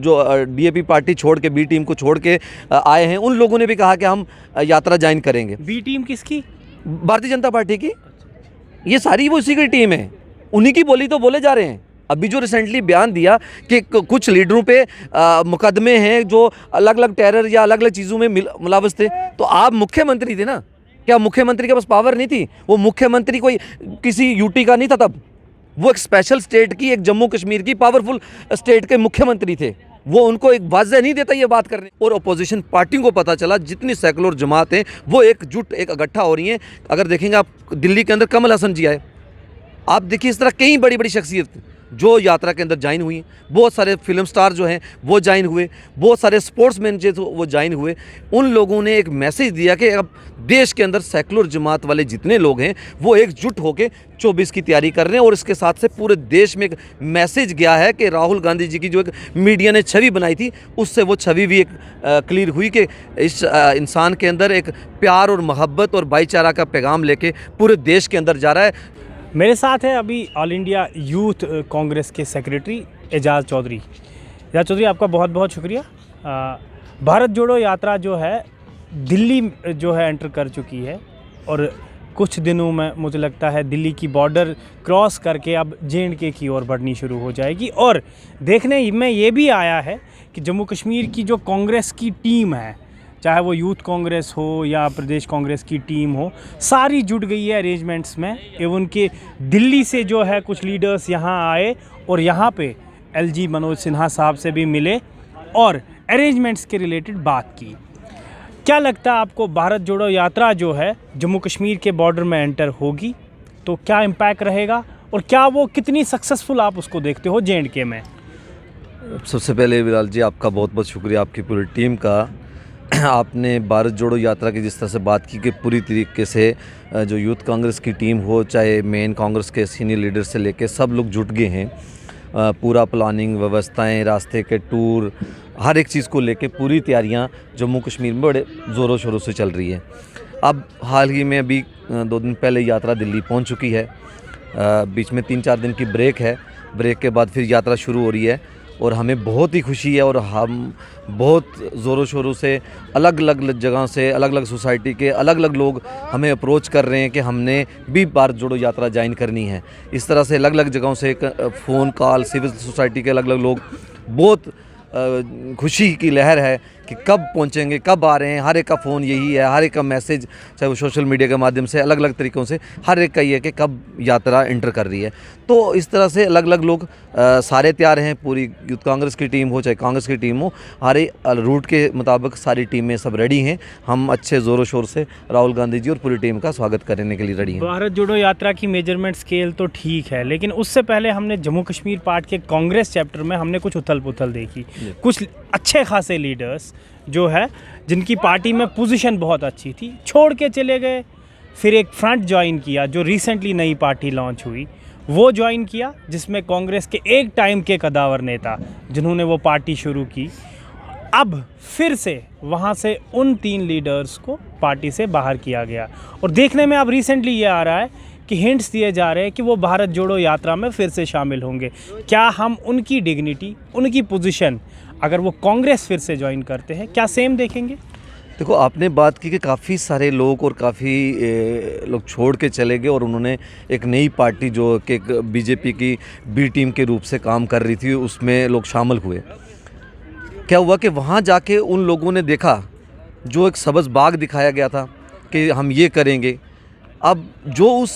जो DAP party छोड़ के बी टीम को छोड़ के आए हैं, उन लोगों ने भी कहा कि हम यात्रा ज्वाइन करेंगे। बी टीम किसकी? भारतीय जनता पार्टी की। ये सारी वो उसी की टीम है, उन्हीं की बोली तो बोले जा रहे हैं। अभी जो रिसेंटली बयान दिया कि कुछ लीडरों पे मुकदमे हैं जो अलग अलग टेरर या अलग अलग चीज़ों में मुलव्वस थे, तो आप मुख्यमंत्री थे ना, क्या मुख्यमंत्री के पास पावर नहीं थी? वो मुख्यमंत्री कोई किसी यूटी का नहीं था तब, वो एक स्पेशल स्टेट की, एक जम्मू कश्मीर की पावरफुल स्टेट के मुख्यमंत्री थे। वो उनको एक वाज़ह नहीं देता ये बात करने। और अपोजिशन पार्टियों को पता चला, जितनी सेकुलर जमात हैं वो एकजुट एक इकट्ठा हो रही हैं। अगर देखेंगे आप, दिल्ली के अंदर कमल हसन जी आए, आप देखिए इस तरह कई बड़ी बड़ी शख्सियत जो यात्रा के अंदर ज्वाइन हुई, बहुत सारे फिल्म स्टार जो हैं वो ज्वाइन हुए, बहुत सारे स्पोर्ट्समैन जो वो ज्वाइन हुए। उन लोगों ने एक मैसेज दिया कि अब देश के अंदर सेकुलर जमात वाले जितने लोग हैं वो एकजुट होकर 24 की तैयारी कर रहे हैं। और इसके साथ से पूरे देश में एक मैसेज गया है कि राहुल गांधी जी की जो एक मीडिया ने छवि बनाई थी, उससे वो छवि भी एक क्लियर हुई कि इस इंसान के अंदर एक प्यार और मोहब्बत और भाईचारा का पैगाम लेके पूरे देश के अंदर जा रहा है। मेरे साथ है अभी ऑल इंडिया यूथ कांग्रेस के सेक्रेटरी एजाज चौधरी। एजाज चौधरी, आपका बहुत बहुत शुक्रिया। भारत जोड़ो यात्रा जो है दिल्ली जो है एंटर कर चुकी है और कुछ दिनों में मुझे लगता है दिल्ली की बॉर्डर क्रॉस करके अब जे.एंड.के की ओर बढ़नी शुरू हो जाएगी। और देखने में ये भी आया है कि जम्मू कश्मीर की जो कांग्रेस की टीम है, चाहे वो यूथ कांग्रेस हो या प्रदेश कांग्रेस की टीम हो, सारी जुट गई है अरेंजमेंट्स में। एवं के दिल्ली से जो है कुछ लीडर्स यहाँ आए और यहाँ पे एलजी मनोज सिन्हा साहब से भी मिले और अरेंजमेंट्स के रिलेटेड बात की। क्या लगता है आपको, भारत जोड़ो यात्रा जो है जम्मू कश्मीर के बॉर्डर में एंटर होगी तो क्या इम्पैक्ट रहेगा और क्या वो कितनी सक्सेसफुल आप उसको देखते हो जे.एंड.के में? सबसे पहले विलाल जी, आपका बहुत बहुत शुक्रिया, आपकी पूरी टीम का। आपने भारत जोड़ो यात्रा की जिस तरह से बात की कि पूरी तरीके से जो यूथ कांग्रेस की टीम हो, चाहे मेन कांग्रेस के सीनियर लीडर से लेके सब लोग जुट गए हैं। पूरा प्लानिंग, व्यवस्थाएं, रास्ते के टूर, हर एक चीज़ को लेके पूरी तैयारियां जम्मू कश्मीर में बड़े ज़ोरों शोरों से चल रही है। अब हाल ही में अभी 2 दिन पहले यात्रा दिल्ली पहुंच चुकी है। बीच में 3-4 दिन की ब्रेक है। ब्रेक के बाद फिर यात्रा शुरू हो रही है और हमें बहुत ही खुशी है और हम बहुत ज़ोरों शोरों से अलग अलग जगह से, अलग अलग सोसाइटी के अलग अलग लोग हमें अप्रोच कर रहे हैं कि हमने भी भारत जोड़ो यात्रा ज्वाइन करनी है। इस तरह से अलग अलग जगहों से फ़ोन कॉल, सिविल सोसाइटी के अलग अलग लोग, बहुत खुशी की लहर है कि कब पहुंचेंगे, कब आ रहे हैं। हर एक का फ़ोन यही है, हर एक का मैसेज, चाहे वो सोशल मीडिया के माध्यम से अलग अलग तरीक़ों से हर एक का ये है कि कब यात्रा एंटर कर रही है। तो इस तरह से अलग अलग लोग सारे तैयार हैं। पूरी यूथ कांग्रेस की टीम हो चाहे कांग्रेस की टीम हो, हर रूट के मुताबिक सारी टीमें सब रेडी हैं। हम अच्छे ज़ोरों शोर से राहुल गांधी जी और पूरी टीम का स्वागत करने के लिए रेडी हैं। भारत जोड़ो यात्रा की मेजरमेंट स्केल तो ठीक है, लेकिन उससे पहले हमने जम्मू कश्मीर पार्ट के कांग्रेस चैप्टर में हमने कुछ उथल पुथल देखी। कुछ अच्छे खासे लीडर्स जो है जिनकी पार्टी में पोजीशन बहुत अच्छी थी छोड़ के चले गए। फिर एक फ्रंट ज्वाइन किया, जो रिसेंटली नई पार्टी लॉन्च हुई, वो ज्वाइन किया, जिसमें कांग्रेस के एक टाइम के कदावर नेता जिन्होंने वो पार्टी शुरू की, अब फिर से वहाँ से उन 3 लीडर्स को पार्टी से बाहर किया गया। और देखने में अब रिसेंटली ये आ रहा है कि हिंट्स दिए जा रहे हैं कि वो भारत जोड़ो यात्रा में फिर से शामिल होंगे। क्या हम उनकी डिग्निटी, उनकी पोजीशन, अगर वो कांग्रेस फिर से ज्वाइन करते हैं, क्या सेम देखेंगे? देखो, आपने बात की कि काफ़ी सारे लोग और काफ़ी लोग छोड़ के चले गए और उन्होंने एक नई पार्टी जो कि बीजेपी की बी टीम के रूप से काम कर रही थी, उसमें लोग शामिल हुए। क्या हुआ कि वहाँ जाके उन लोगों ने देखा जो एक सब्ज़ बाग दिखाया गया था कि हम ये करेंगे। अब जो उस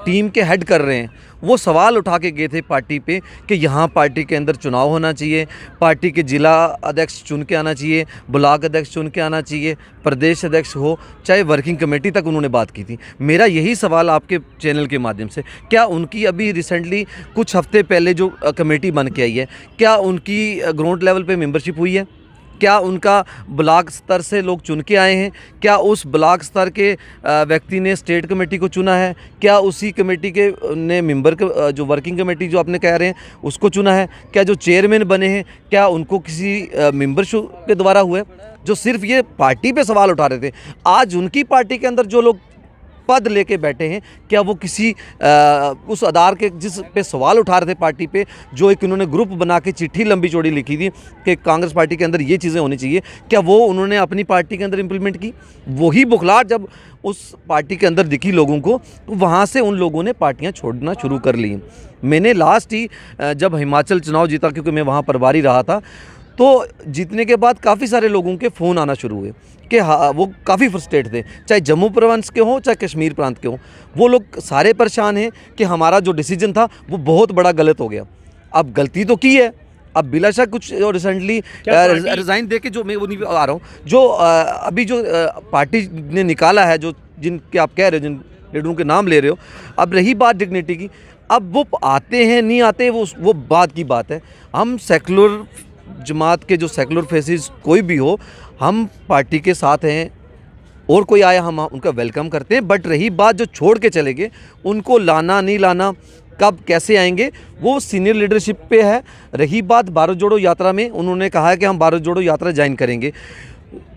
टीम के हेड कर रहे हैं वो सवाल उठा के गए थे पार्टी पे कि यहाँ पार्टी के अंदर चुनाव होना चाहिए, पार्टी के जिला अध्यक्ष चुन के आना चाहिए, ब्लॉक अध्यक्ष चुन के आना चाहिए, प्रदेश अध्यक्ष हो, चाहे वर्किंग कमेटी तक उन्होंने बात की थी। मेरा यही सवाल आपके चैनल के माध्यम से, क्या उनकी अभी रिसेंटली कुछ हफ्ते पहले जो कमेटी बन के आई है, क्या उनकी ग्राउंड लेवल पे मेंबरशिप हुई है? क्या उनका ब्लॉक स्तर से लोग चुन के आए हैं? क्या उस ब्लॉक स्तर के व्यक्ति ने स्टेट कमेटी को चुना है? क्या उसी कमेटी के ने मेंबर जो वर्किंग कमेटी जो आपने कह रहे हैं उसको चुना है? क्या जो चेयरमैन बने हैं क्या उनको किसी मेंबरशिप के द्वारा हुए? जो सिर्फ ये पार्टी पे सवाल उठा रहे थे, आज उनकी पार्टी के अंदर जो लोग पद लेके बैठे हैं, क्या वो किसी उस आधार के जिस पे सवाल उठा रहे थे पार्टी पे, जो एक उन्होंने ग्रुप बना के चिट्ठी लंबी चौड़ी लिखी थी कि कांग्रेस पार्टी के अंदर ये चीज़ें होनी चाहिए, क्या वो उन्होंने अपनी पार्टी के अंदर इम्प्लीमेंट की? वही बुखलाहट जब उस पार्टी के अंदर दिखी लोगों को, तो वहाँ से उन लोगों ने पार्टियाँ छोड़ना शुरू कर ली। मैंने लास्ट ही जब हिमाचल चुनाव जीता, क्योंकि मैं वहाँ प्रभारी रहा था, तो जीतने के बाद काफ़ी सारे लोगों के फ़ोन आना शुरू हुए कि हाँ, वो काफ़ी फ्रस्ट्रेट थे, चाहे जम्मू प्रांत के हों चाहे कश्मीर प्रांत के हों। वो लोग सारे परेशान हैं कि हमारा जो डिसीजन था वो बहुत बड़ा गलत हो गया। अब गलती तो की है, अब बिलाशक कुछ रिसेंटली रिज़ाइन दे के, जो मैं वो नहीं आ रहा हूँ, जो अभी जो पार्टी ने निकाला है, जो जिनके आप कह रहे हो, जिन लीडरों के नाम ले रहे हो, अब रही बात डिग्निटी की, अब वो आते हैं नहीं आते, वो बात की बात है। हम सेकुलर जमात के जो सेकुलर फेसेस कोई भी हो, हम पार्टी के साथ हैं, और कोई आया हम उनका वेलकम करते हैं। बट रही बात जो छोड़ के चले गए, उनको लाना नहीं लाना, कब कैसे आएंगे, वो सीनियर लीडरशिप पे है। रही बात भारत जोड़ो यात्रा में, उन्होंने कहा है कि हम भारत जोड़ो यात्रा ज्वाइन करेंगे।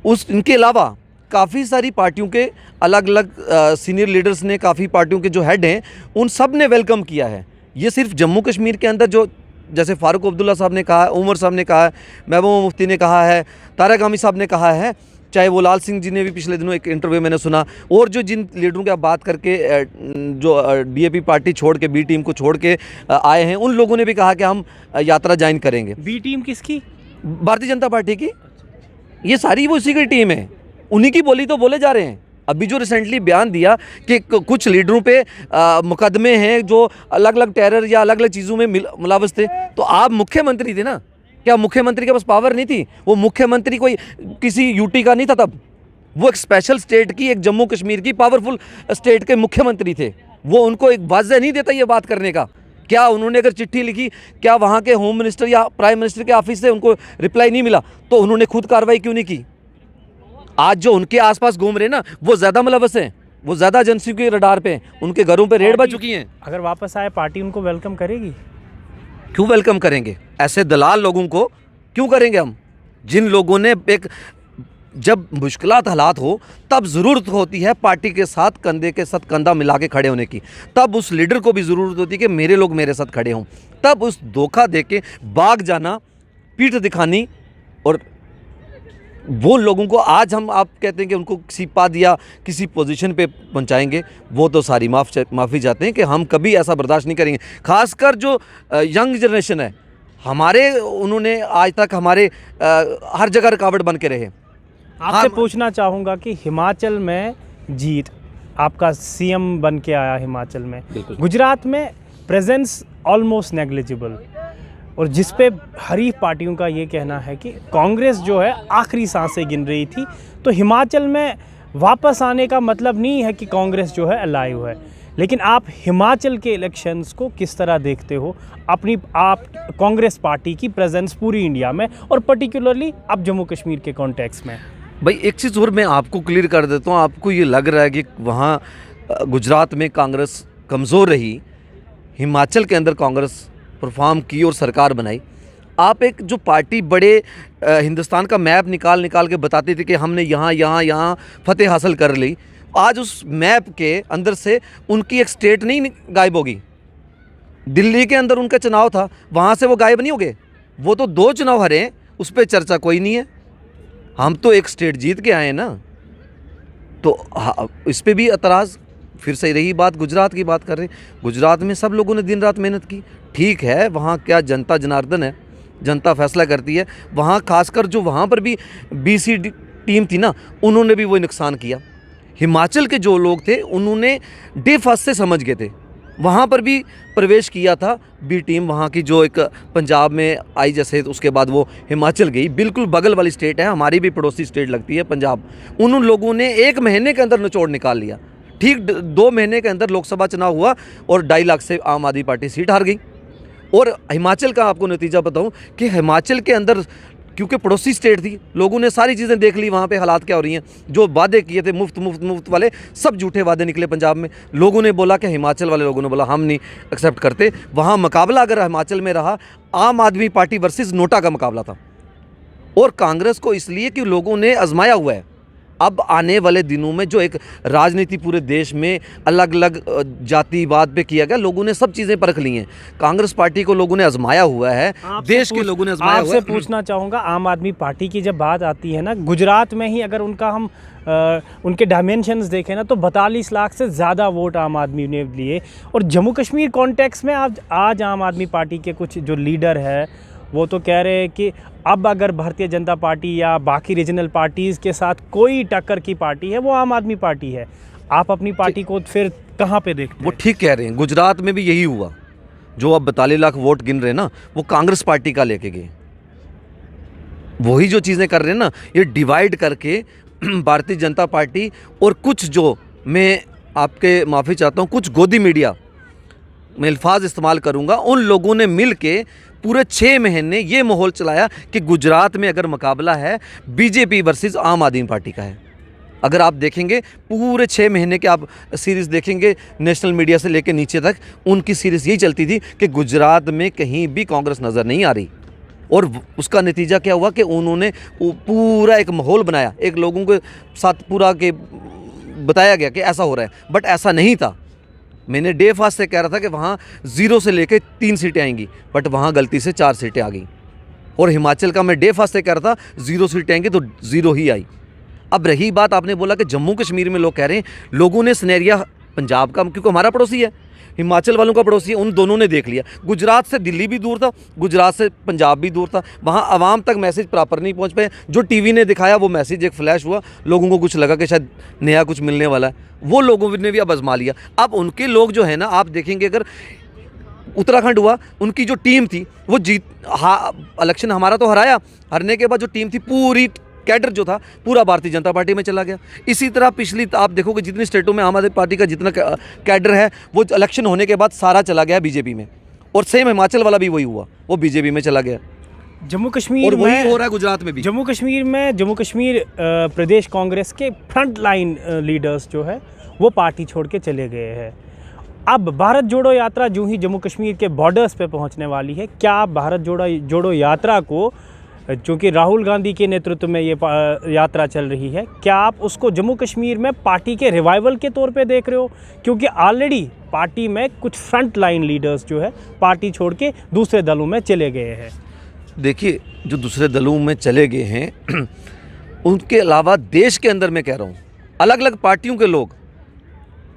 इनके अलावा काफ़ी सारी पार्टियों के अलग अलग सीनियर लीडर्स ने, काफ़ी पार्टियों के जो हेड हैं, उन सब ने वेलकम किया है। ये सिर्फ जम्मू कश्मीर के अंदर, जो जैसे फारूक अब्दुल्ला साहब ने कहा है, उमर साहब ने कहा है, महबूबा मुफ्ती ने कहा है, तारक हामिद साहब ने कहा है, चाहे वो लाल सिंह जी ने भी पिछले दिनों एक इंटरव्यू मैंने सुना, और जो जिन लीडरों की आप बात करके जो डीएपी पार्टी छोड़ के बी टीम को छोड़ के आए हैं, उन लोगों ने भी कहा कि हम यात्रा ज्वाइन करेंगे। बी टीम किसकी? भारतीय जनता पार्टी की। ये सारी वो उसी की टीम है, उन्हीं की बोली तो बोले जा रहे हैं। अभी जो रिसेंटली बयान दिया कि कुछ लीडरों पे मुकदमे हैं जो अलग अलग टेरर या अलग अलग चीज़ों में मुलव्वस थे, तो आप मुख्यमंत्री थे ना, क्या मुख्यमंत्री के पास पावर नहीं थी? वो मुख्यमंत्री कोई किसी यूटी का नहीं था तब, वो एक स्पेशल स्टेट की, एक जम्मू कश्मीर की पावरफुल स्टेट के मुख्यमंत्री थे। वो उनको एक वाज़ह नहीं देता ये बात करने का? क्या उन्होंने अगर चिट्ठी लिखी, क्या वहाँ के होम मिनिस्टर या प्राइम मिनिस्टर के ऑफिस से उनको रिप्लाई नहीं मिला, तो उन्होंने खुद कार्रवाई क्यों नहीं की? आज जो उनके आसपास घूम रहे हैं ना, वो ज़्यादा मुलव्वस हैं, वो ज़्यादा एजेंसियों के रडार पे हैं, उनके घरों पे रेड बज चुकी हैं। अगर वापस आए, पार्टी उनको वेलकम करेगी? क्यों वेलकम करेंगे? ऐसे दलाल लोगों को क्यों करेंगे हम? जिन लोगों ने एक, जब मुश्किलात हालात हो, तब ज़रूरत होती है पार्टी के साथ कंधे के साथ कंधा मिला के खड़े होने की। तब उस लीडर को भी ज़रूरत होती है कि मेरे लोग मेरे साथ खड़े हों। तब उस धोखा दे के भाग जाना, पीठ दिखानी, और वो लोगों को आज हम आप कहते हैं कि उनको किसी पद या किसी पोजीशन पे पहुंचाएंगे, वो तो सारी माफ़ी चाहते हैं कि हम कभी ऐसा बर्दाश्त नहीं करेंगे। खासकर जो यंग जनरेशन है हमारे, उन्होंने आज तक हमारे हर जगह रुकावट बन के रहे। आपसे पूछना चाहूँगा कि हिमाचल में जीत, आपका सीएम बन के आया हिमाचल में, गुजरात में प्रेजेंस ऑलमोस्ट नेग्लिजिबल, और जिस पे हरीफ पार्टियों का ये कहना है कि कांग्रेस जो है आखिरी सांसें गिन रही थी, तो हिमाचल में वापस आने का मतलब नहीं है कि कांग्रेस जो है अलाइव है। लेकिन आप हिमाचल के इलेक्शंस को किस तरह देखते हो? आप कांग्रेस पार्टी की प्रेजेंस पूरी इंडिया में, और पर्टिकुलरली अब जम्मू कश्मीर के कॉन्टेक्स्ट में। भाई एक चीज़ और मैं आपको क्लियर कर देता हूँ, आपको ये लग रहा है कि वहाँ गुजरात में कांग्रेस कमज़ोर रही, हिमाचल के अंदर कांग्रेस परफॉर्म की और सरकार बनाई। आप एक जो पार्टी बड़े हिंदुस्तान का मैप निकाल के बताते थे कि हमने यहाँ फतेह हासिल कर ली, आज उस मैप के अंदर से उनकी एक स्टेट नहीं गायब होगी। दिल्ली के अंदर उनका चुनाव था, वहाँ से वो गायब नहीं हो गए। वो तो 2 चुनाव हारे हैं, उस पर चर्चा कोई नहीं है। हम तो एक स्टेट जीत के आए ना, तो इस पर भी एतराज़। फिर से रही बात गुजरात की, बात कर रहे हैं, गुजरात में सब लोगों ने दिन रात मेहनत की। ठीक है, वहाँ क्या जनता जनार्दन है, जनता फैसला करती है। वहाँ खासकर जो वहाँ पर भी बीसी टीम थी ना, उन्होंने भी वही नुकसान किया। हिमाचल के जो लोग थे उन्होंने डे फर्स्ट से समझ गए थे, वहाँ पर भी प्रवेश किया था बी टीम, वहाँ की जो एक पंजाब में आई, जैसे उसके बाद वो हिमाचल गई, बिल्कुल बगल वाली स्टेट है, हमारी भी पड़ोसी स्टेट लगती है पंजाब। उन लोगों ने 1 महीने के अंदर निचोड़ निकाल लिया। ठीक 2 महीने के अंदर लोकसभा चुनाव हुआ और 2.5 लाख से आम आदमी पार्टी सीट हार गई। और हिमाचल का आपको नतीजा बताऊं कि हिमाचल के अंदर, क्योंकि पड़ोसी स्टेट थी, लोगों ने सारी चीज़ें देख ली, वहाँ पे हालात क्या हो रही हैं। जो वादे किए थे मुफ्त वाले, सब झूठे वादे निकले पंजाब में। लोगों ने बोला कि हिमाचल वाले लोगों ने बोला हम नहीं एक्सेप्ट करते। वहाँ मुकाबला अगर हिमाचल में रहा, आम आदमी पार्टी वर्सेस नोटा का मुकाबला था। और कांग्रेस को इसलिए कि लोगों ने आजमाया हुआ है, अब आने वाले दिनों में जो एक राजनीति पूरे देश में अलग अलग जातिवाद पे किया गया, लोगों ने सब चीज़ें परख ली हैं। कांग्रेस पार्टी को लोगों ने आजमाया हुआ है, देश के लोगों ने आजमाया हुआ है। आपसे पूछना चाहूँगा, आम आदमी पार्टी की जब बात आती है ना, गुजरात में ही अगर उनका हम उनके डायमेंशंस देखें ना, तो 42 लाख से ज़्यादा वोट आम आदमी ने लिए। और जम्मू कश्मीर कॉन्टेक्स्ट में आज आम आदमी पार्टी के कुछ जो लीडर है वो तो कह रहे हैं कि अब अगर भारतीय जनता पार्टी या बाकी रीजनल पार्टीज़ के साथ कोई टक्कर की पार्टी है वो आम आदमी पार्टी है। आप अपनी पार्टी को फिर कहाँ पे देखते हैं? वो ठीक कह रहे हैं, गुजरात में भी यही हुआ। जो अब 42 लाख वोट गिन रहे हैं ना, वो कांग्रेस पार्टी का लेके गए। वही जो चीज़ें कर रहे हैं ना, ये डिवाइड करके भारतीय जनता पार्टी और कुछ, जो मैं आपके माफ़ी चाहता हूँ, कुछ गोदी मीडिया मैं अल्फाज इस्तेमाल करूँगा, उन लोगों ने मिल के पूरे 6 महीने ये माहौल चलाया कि गुजरात में अगर मुकाबला है बीजेपी वर्सेस आम आदमी पार्टी का है। अगर आप देखेंगे पूरे 6 महीने के आप सीरीज़ देखेंगे, नेशनल मीडिया से लेकर नीचे तक उनकी सीरीज़ यही चलती थी कि गुजरात में कहीं भी कांग्रेस नज़र नहीं आ रही। और उसका नतीजा क्या हुआ कि उन्होंने पूरा एक माहौल बनाया, एक लोगों के साथ पूरा के बताया गया कि ऐसा हो रहा है, बट ऐसा नहीं था। मैंने डे फास्ट से कह रहा था कि वहाँ 0 से लेकर 3 सीटें आएंगी, बट वहाँ गलती से 4 सीटें आ गई। और हिमाचल का मैं डे फास्ट से कह रहा था 0 सीटें आएंगी, तो 0 ही आई। अब रही बात, आपने बोला कि जम्मू कश्मीर में लोग कह रहे हैं, लोगों ने सिनेरिया पंजाब का, क्योंकि हमारा पड़ोसी है, हिमाचल वालों का पड़ोसी है, उन दोनों ने देख लिया। गुजरात से दिल्ली भी दूर था, गुजरात से पंजाब भी दूर था, वहाँ आवाम तक मैसेज प्रॉपर नहीं पहुँच पाए। जो टीवी ने दिखाया वो मैसेज एक फ्लैश हुआ, लोगों को कुछ लगा कि शायद नया कुछ मिलने वाला है, वो लोगों ने भी अब आजमा लिया। अब उनके लोग जो है ना, आप देखेंगे अगर उत्तराखंड हुआ, उनकी जो टीम थी वो इलेक्शन हमारा तो हराया, हरने के बाद जो टीम थी पूरी कैडर जो था पूरा भारतीय जनता पार्टी में चला गया। इसी तरह पिछली आप देखोगे जितनी स्टेटों में आम आदमी पार्टी का जितना कैडर है वो इलेक्शन होने के बाद सारा चला गया बीजेपी में, और सेम हिमाचल वाला भी वही हुआ, वो बीजेपी में चला गया। जम्मू कश्मीर और वही में हो रहा है गुजरात में भी। जम्मू कश्मीर प्रदेश कांग्रेस के फ्रंट लाइन लीडर्स जो है वो पार्टी छोड़ के चले गए हैं। अब भारत जोड़ो यात्रा जो ही जम्मू कश्मीर के बॉर्डर्स पे पहुंचने वाली है, क्या आप भारत जोड़ो यात्रा को, चूँकि राहुल गांधी के नेतृत्व में ये यात्रा चल रही है, क्या आप उसको जम्मू कश्मीर में पार्टी के रिवाइवल के तौर पे देख रहे हो? क्योंकि ऑलरेडी पार्टी में कुछ फ्रंट लाइन लीडर्स जो है पार्टी छोड़ के दूसरे दलों में चले गए हैं। देखिए, जो दूसरे दलों में चले गए हैं उनके अलावा देश के अंदर मैं कह रहा हूँ अलग अलग पार्टियों के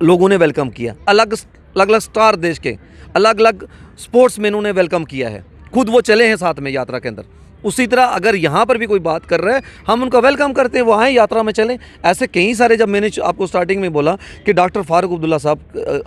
लोगों ने वेलकम किया, अलग अलग स्टार देश के अलग अलग स्पोर्ट्समैनों ने वेलकम किया है, खुद वो चले हैं साथ में यात्रा के अंदर। उसी तरह अगर यहाँ पर भी कोई बात कर रहा है, हम उनका वेलकम करते हैं, वो आएँ यात्रा में चलें। ऐसे कई सारे, जब मैंने आपको स्टार्टिंग में बोला कि डॉक्टर फारूक अब्दुल्ला साहब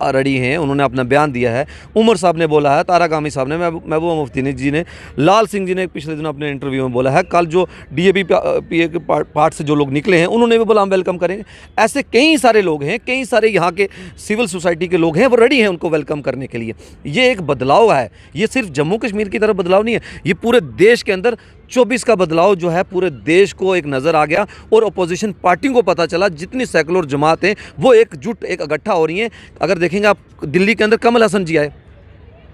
रेडी हैं, उन्होंने अपना बयान दिया है, उमर साहब ने बोला है, तारा गामी साहब ने, महबूबा मुफ्ती जी ने, लाल सिंह जी ने पिछले दिन अपने इंटरव्यू में बोला है, कल जो DAP PA के पार्ट से जो लोग निकले हैं उन्होंने भी बोला हम वेलकम करेंगे। ऐसे कई सारे लोग हैं, कई सारे यहाँ के सिविल सोसाइटी के लोग हैं, वो रेडी हैं उनको वेलकम करने के लिए। ये एक बदलाव है, ये सिर्फ जम्मू कश्मीर की तरफ बदलाव नहीं है, ये पूरे देश के अंदर 24 का बदलाव जो है पूरे देश को एक नज़र आ गया। और अपोजिशन पार्टियों को पता चला जितनी सेकुलर जमात हैं वो एकजुट एक इकट्ठा हो रही हैं। अगर देखेंगे आप दिल्ली के अंदर कमल हसन जी आए,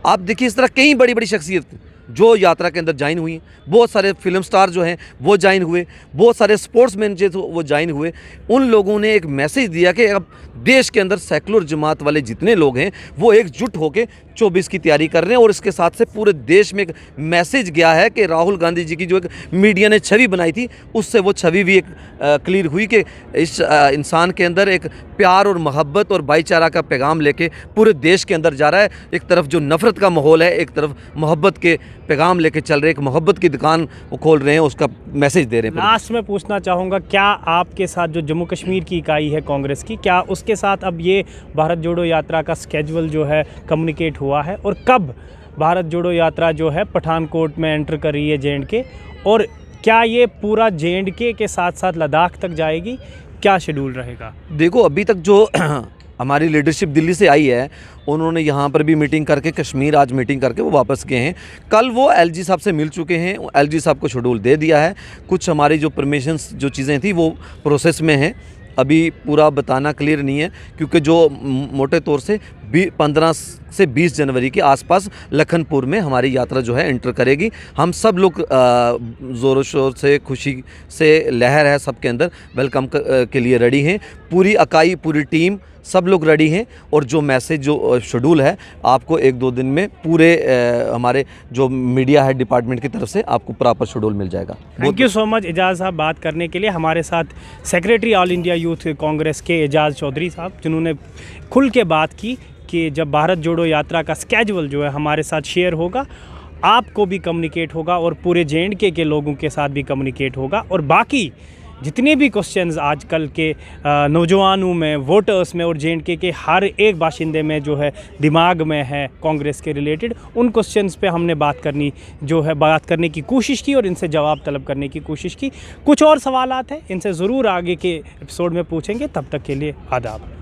आप देखिए इस तरह कई बड़ी बड़ी शख्सियत जो यात्रा के अंदर ज्वाइन हुई, बहुत सारे फिल्म स्टार जो हैं वो ज्वाइन हुए, बहुत सारे स्पोर्ट्समैन जो वो ज्वाइन हुए। उन लोगों ने एक मैसेज दिया कि अब देश के अंदर सेकुलर जमात वाले जितने लोग हैं वो एकजुट होकर 24 की तैयारी कर रहे हैं। और इसके साथ से पूरे देश में एक मैसेज गया है कि राहुल गांधी जी की जो एक मीडिया ने छवि बनाई थी उससे वो छवि भी एक क्लियर हुई कि इस इंसान के अंदर एक प्यार और मोहब्बत और भाईचारा का पैगाम लेके पूरे देश के अंदर जा रहा है। एक तरफ जो नफ़रत का माहौल है, एक तरफ मोहब्बत के पैगाम लेके चल रहे, एक मोहब्बत की दुकान वो खोल रहे हैं, उसका मैसेज दे रहे हैं। लास्ट में पूछना चाहूँगा, क्या आपके साथ जो जम्मू कश्मीर की इकाई है कांग्रेस की, क्या उसके साथ अब ये भारत जोड़ो यात्रा का स्केड्यूल जो है कम्युनिकेट हुआ है, और कब भारत जोड़ो यात्रा जो है पठानकोट में एंटर कर रही है J&K, और क्या ये पूरा J&K के साथ साथ लद्दाख तक जाएगी? क्या शेड्यूल रहेगा? देखो, अभी तक जो हमारी लीडरशिप दिल्ली से आई है उन्होंने यहाँ पर भी मीटिंग करके, कश्मीर आज मीटिंग करके वो वापस गए हैं। कल वो LG साहब से मिल चुके हैं, LG साहब को शेड्यूल दे दिया है। कुछ हमारी जो परमिशंस जो चीज़ें थी वो प्रोसेस में हैं, अभी पूरा बताना क्लियर नहीं है, क्योंकि जो मोटे तौर से 15 से 20 जनवरी के आसपास लखनपुर में हमारी यात्रा जो है एंटर करेगी। हम सब लोग ज़ोरों शोर से, खुशी से, लहर है सबके अंदर, वेलकम के लिए रेडी हैं। पूरी इकाई, पूरी टीम, सब लोग रेडी हैं। और जो मैसेज, जो शेड्यूल है, आपको 1-2 दिन में पूरे हमारे जो मीडिया है डिपार्टमेंट की तरफ से आपको प्रॉपर शेड्यूल मिल जाएगा। थैंक यू सो मच एजाज़ साहब बात करने के लिए। हमारे साथ secretary all India youth Congress के एजाज़ चौधरी साहब, जिन्होंने खुल के बात की कि जब भारत जोड़ो यात्रा का स्केड्यूल जो है हमारे साथ शेयर होगा, आपको भी कम्युनिकेट होगा और पूरे J&K के लोगों के साथ भी कम्युनिकेट होगा। और बाकी जितने भी क्वेश्चंस आजकल के नौजवानों में, वोटर्स में और J&K के हर एक बाशिंदे में जो है दिमाग में है कांग्रेस के रिलेटेड, उन क्वेश्चंस पे हमने बात करने की कोशिश की और इनसे जवाब तलब करने की कोशिश की। कुछ और सवालात हैं, इनसे ज़रूर आगे के एपिसोड में पूछेंगे। तब तक के लिए आदाब।